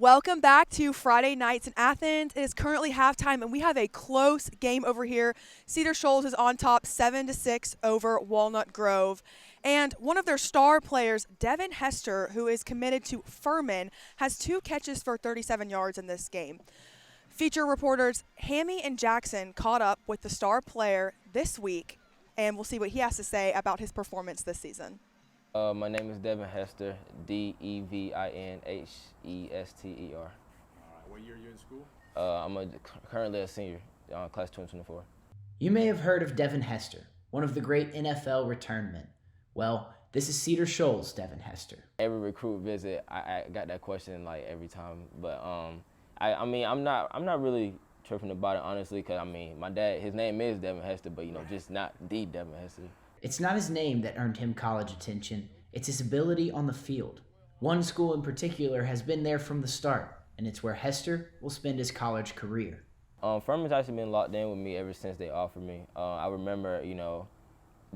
Welcome back to Friday Nights in Athens. It is currently halftime, and we have a close game over here. Cedar Shoals is on top 7-6 over Walnut Grove. And one of their star players, Devin Hester, who is committed to Furman, has 2 catches for 37 yards in this game. Feature reporters Hammy and Jackson caught up with the star player this week, and we'll see what he has to say about his performance this season. My name is Devin Hester, Devinhester. All right, what year are you in school? I'm currently a senior, class 2024. You may have heard of Devin Hester, one of the great NFL returnmen. Well, this is Cedar Shoals' Devin Hester. Every recruit visit, I got that question like every time, but I'm not really tripping about it honestly, because my dad, his name is Devin Hester, but just not the Devin Hester. It's not his name that earned him college attention, it's his ability on the field. One school in particular has been there from the start, and it's where Hester will spend his college career. Furman's actually been locked in with me ever since they offered me. I remember,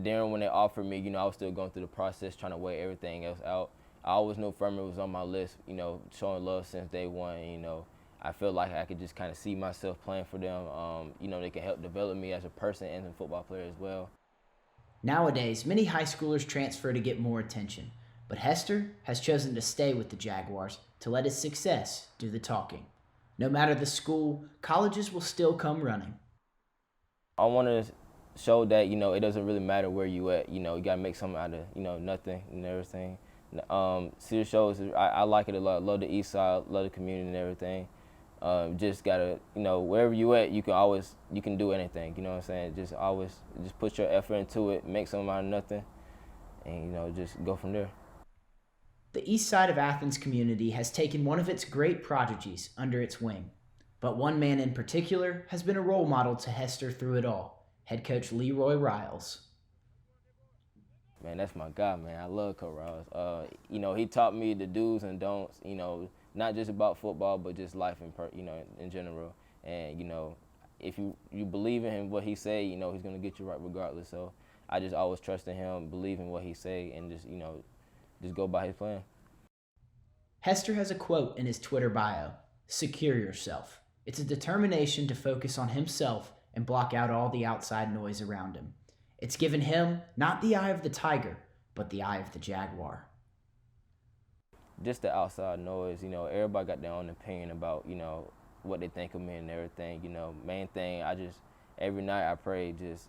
during when they offered me, I was still going through the process, trying to weigh everything else out. I always knew Furman was on my list, showing love since day one. I feel like I could just kind of see myself playing for them. They can help develop me as a person and a football player as well. Nowadays, many high schoolers transfer to get more attention, but Hester has chosen to stay with the Jaguars to let his success do the talking. No matter the school, colleges will still come running. I want to show that, it doesn't really matter where you at. You got to make something out of, nothing and everything. Cedar Shoals, I like it a lot. Love the east side, love the community and everything. Just gotta, wherever you at, you can do anything. You know what I'm saying? Just put your effort into it, make something out of nothing, and just go from there. The east side of Athens community has taken one of its great prodigies under its wing, but one man in particular has been a role model to Hester through it all: head coach Leroy Riles. Man, that's my guy, man. I love Coach Riles. He taught me the do's and don'ts. Not just about football, but just life in general. And if you believe in him, what he say, he's gonna get you right regardless. So I just always trust in him, believe in what he say, and just go by his plan. Hester has a quote in his Twitter bio: "Secure yourself." It's a determination to focus on himself and block out all the outside noise around him. It's given him not the eye of the tiger, but the eye of the jaguar. Just the outside noise, everybody got their own opinion about, what they think of me and everything. Main thing, every night I pray, just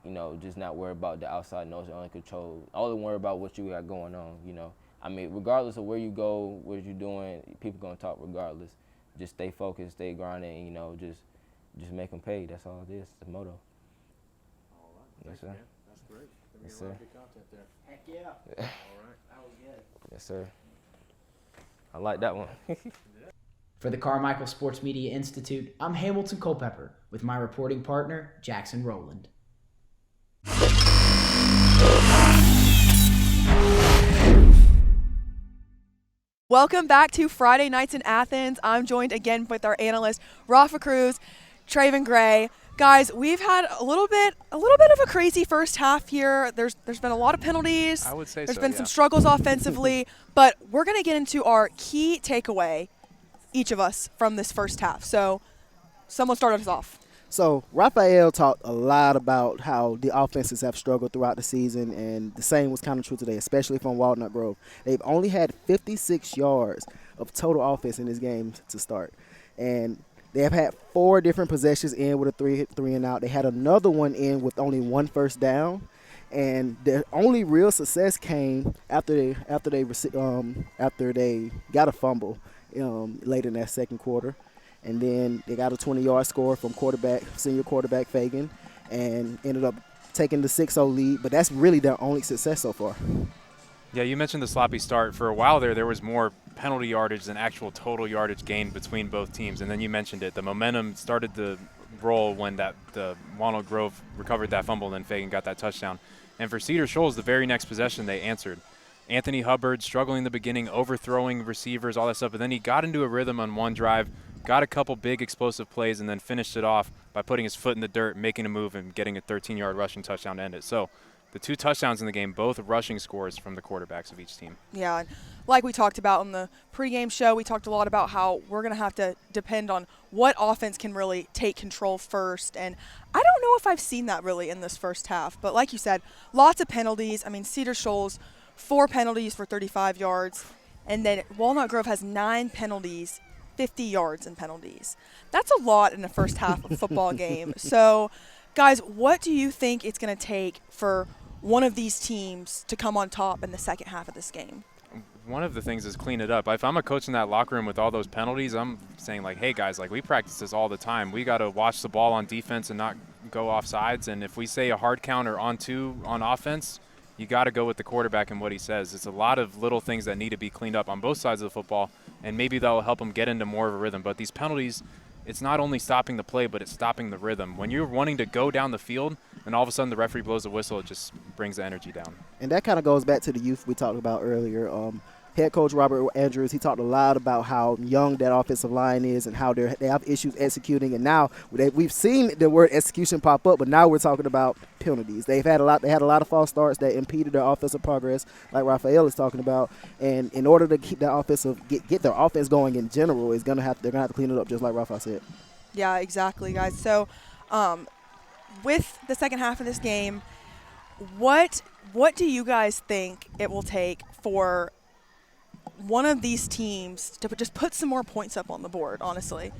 not worry about the outside noise, only worry about what you got going on, regardless of where you go, what you're doing, people gonna talk regardless. Just stay focused, stay grinding, just make them pay. That's all it is, the motto. All right, Yes, sir. Man. That's great. Yes, A sir. lot of good content there. Heck yeah. All right. That was good. Yes, sir. I like that one. For the Carmical Sports Media Institute, I'm Hamilton Culpepper with my reporting partner, Jackson Rowland. Welcome back to Friday Nights in Athens. I'm joined again with our analyst, Rafa Cruz, Traven Gray. Guys, we've had a little bit of a crazy first half here. There's been a lot of penalties. I would say There's so, been yeah. some struggles offensively, but we're going to get into our key takeaway, each of us, from this first half. So someone start us off. So Raphael talked a lot about how the offenses have struggled throughout the season, and the same was kind of true today, especially from Walnut Grove. They've only had 56 yards of total offense in this game to start, and they have had 4 different possessions in with a three and out. They had another one in with only 1 first down, and their only real success came after they got a fumble late in that second quarter. And then they got a 20-yard score from senior quarterback Fagan, and ended up taking the 6-0 lead. But that's really their only success so far. Yeah, you mentioned the sloppy start. For a while there was more penalty yardage than actual total yardage gained between both teams. And then you mentioned it. The momentum started to roll when the Walnut Grove recovered that fumble, and then Fagan got that touchdown. And for Cedar Shoals, the very next possession they answered. Anthony Hubbard struggling in the beginning, overthrowing receivers, all that stuff. But then he got into a rhythm on one drive, got a couple big explosive plays, and then finished it off by putting his foot in the dirt, making a move, and getting a 13-yard rushing touchdown to end it. So the 2 touchdowns in the game, both rushing scores from the quarterbacks of each team. Yeah, and like we talked about on the pregame show, we talked a lot about how we're going to have to depend on what offense can really take control first. And I don't know if I've seen that really in this first half. But like you said, lots of penalties. I mean, Cedar Shoals, 4 penalties for 35 yards. And then Walnut Grove has 9 penalties, 50 yards in penalties. That's a lot in the first half of a football game. So, guys, what do you think it's going to take for one of these teams to come on top in the second half of this game? One of the things is clean it up. If I'm a coach in that locker room with all those penalties, I'm saying, like, hey, guys, like, we practice this all the time. We got to watch the ball on defense and not go off sides. And if we say a hard count or on 2 on offense, you got to go with the quarterback and what he says. It's a lot of little things that need to be cleaned up on both sides of the football, and maybe that'll help them get into more of a rhythm. But these penalties, it's not only stopping the play, but it's stopping the rhythm. When you're wanting to go down the field and all of a sudden the referee blows the whistle, it just brings the energy down. And that kind of goes back to the youth we talked about earlier. Head coach Robert Andrews, he talked a lot about how young that offensive line is and how they have issues executing. And now we've seen the word execution pop up, but now we're talking about penalties. They had a lot of false starts that impeded their offensive progress, like Raphael is talking about. And in order to keep that get their offense going in general, they're gonna have to clean it up, just like Raphael said. Yeah, exactly, guys. So, with the second half of this game, what do you guys think it will take for one of these teams to just put some more points up on the board, honestly?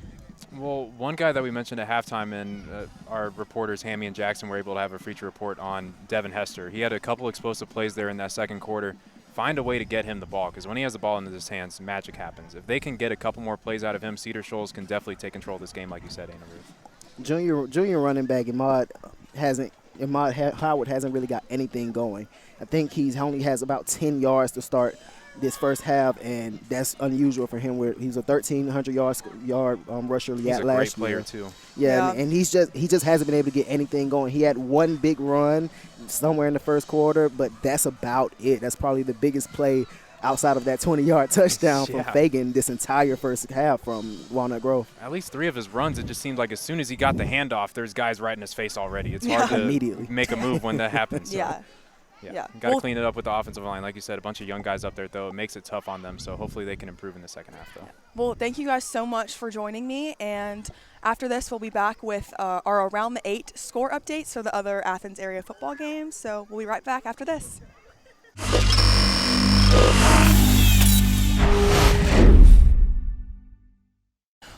Well, one guy that we mentioned at halftime, and our reporters, Hammy and Jackson, were able to have a feature report on Devin Hester. He had a couple explosive plays there in that second quarter. Find a way to get him the ball, because when he has the ball in his hands, magic happens. If they can get a couple more plays out of him, Cedar Shoals can definitely take control of this game, like you said, Anna Ruth. Junior running back Ahmad Howard hasn't really got anything going. I think he only has about 10 yards to start this first half, and that's unusual for him. Where he's a 1,300 yard rusher last year. He's a great player too. Yeah. And he just hasn't been able to get anything going. He had one big run somewhere in the first quarter, but that's about it. That's probably the biggest play outside of that 20-yard touchdown from Fagan this entire first half from Walnut Grove. At least 3 of his runs, it just seemed like as soon as he got the handoff, there's guys right in his face already. It's hard to immediately make a move when that happens. So. Yeah. Got to clean it up with the offensive line. Like you said, a bunch of young guys up there, though. It makes it tough on them, so hopefully they can improve in the second half, though. Well, thank you guys so much for joining me, and after this we'll be back with our Around the 8 score updates for the other Athens area football games, so we'll be right back after this.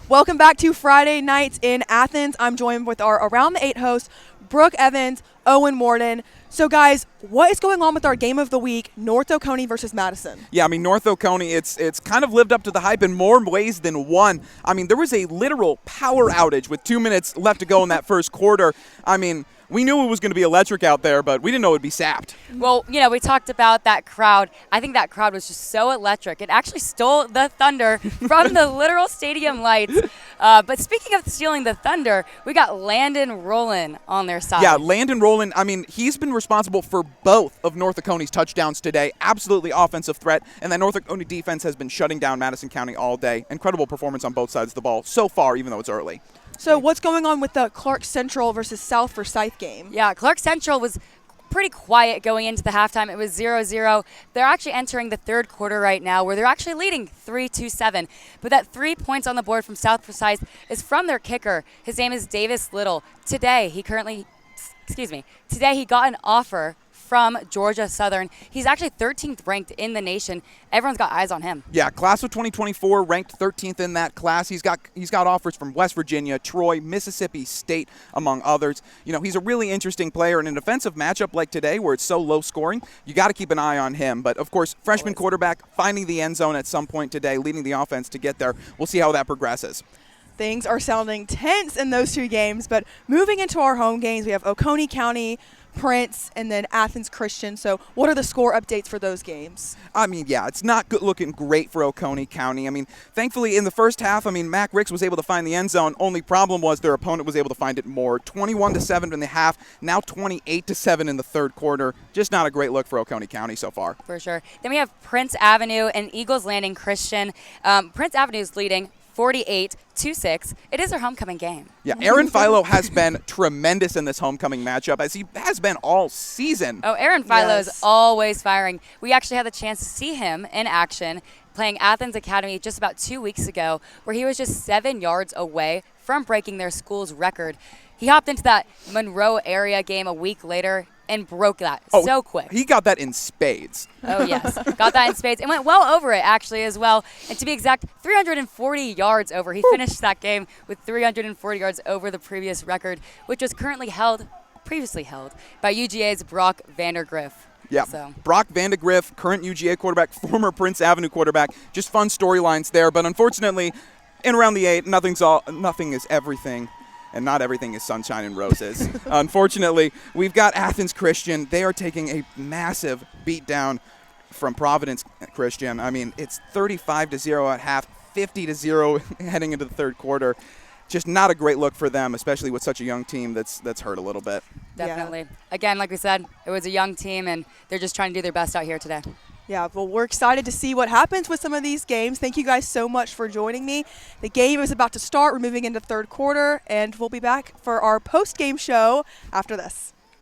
Welcome back to Friday Nights in Athens. I'm joined with our Around the 8 hosts, Brooke Evans, Owen Morden. So, guys, what is going on with our game of the week, North Oconee versus Madison? Yeah, I mean, North Oconee, it's kind of lived up to the hype in more ways than one. I mean, there was a literal power outage with 2 minutes left to go in that first quarter. I mean, we knew it was going to be electric out there, but we didn't know it would be sapped. Well, we talked about that crowd. I think that crowd was just so electric. It actually stole the thunder from the literal stadium lights. But speaking of stealing the thunder, we got Landon Rowland on their side. Yeah, Landon Rowland, I mean, he's been responsible for both of North Oconee's touchdowns today. Absolutely offensive threat. And that North Oconee defense has been shutting down Madison County all day. Incredible performance on both sides of the ball so far, even though it's early. So what's going on with the Clark Central versus South Forsyth game? Yeah, Clark Central was pretty quiet going into the halftime. It was 0-0. They're actually entering the third quarter right now where they're actually leading 3-7. But that 3 points on the board from South Forsyth is from their kicker. His name is Davis Little. Today he got an offer from Georgia Southern. He's actually 13th ranked in the nation. Everyone's got eyes on him. Yeah, class of 2024, ranked 13th in that class. He's got offers from West Virginia, Troy, Mississippi State, among others. He's a really interesting player. In a defensive matchup like today where it's so low scoring, you got to keep an eye on him. But, of course, freshman quarterback finding the end zone at some point today, leading the offense to get there. We'll see how that progresses. Things are sounding tense in those 2 games, but moving into our home games, we have Oconee County, Prince, and then Athens Christian. So what are the score updates for those games? I mean, yeah, it's not looking great for Oconee County. I mean, thankfully, in the first half, Mac Ricks was able to find the end zone. Only problem was their opponent was able to find it more. 21-7 in the half, now 28-7 in the third quarter. Just not a great look for Oconee County so far. For sure. Then we have Prince Avenue and Eagles Landing Christian. Prince Avenue is leading 48-6. It is their homecoming game. Yeah, Aaron Philo has been tremendous in this homecoming matchup, as he has been all season. Oh, Aaron Philo is Yes. always firing. We actually had the chance to see him in action playing Athens Academy just about 2 weeks ago, where he was just 7 yards away from breaking their school's record. He hopped into that Monroe area game a week later and broke that so quick. He got that in spades. Oh, yes. Got that in spades. And went well over it, actually, as well. And to be exact, 340 yards over. He finished that game with 340 yards over the previous record, which was previously held by UGA's Brock Vandergriff. Yeah, So. Brock Vandegrift, current UGA quarterback, former Prince Avenue quarterback. Just fun storylines there. But unfortunately, in round the 8, nothing is everything. And not everything is sunshine and roses. Unfortunately, we've got Athens Christian. They are taking a massive beatdown from Providence Christian. I mean, it's 35-0 at half, 50-0 heading into the third quarter. Just not a great look for them, especially with such a young team that's hurt a little bit. Definitely. Again, like we said, it was a young team, and they're just trying to do their best out here today. Yeah, well, we're excited to see what happens with some of these games. Thank you guys so much for joining me. The game is about to start. We're moving into third quarter, and we'll be back for our post-game show after this.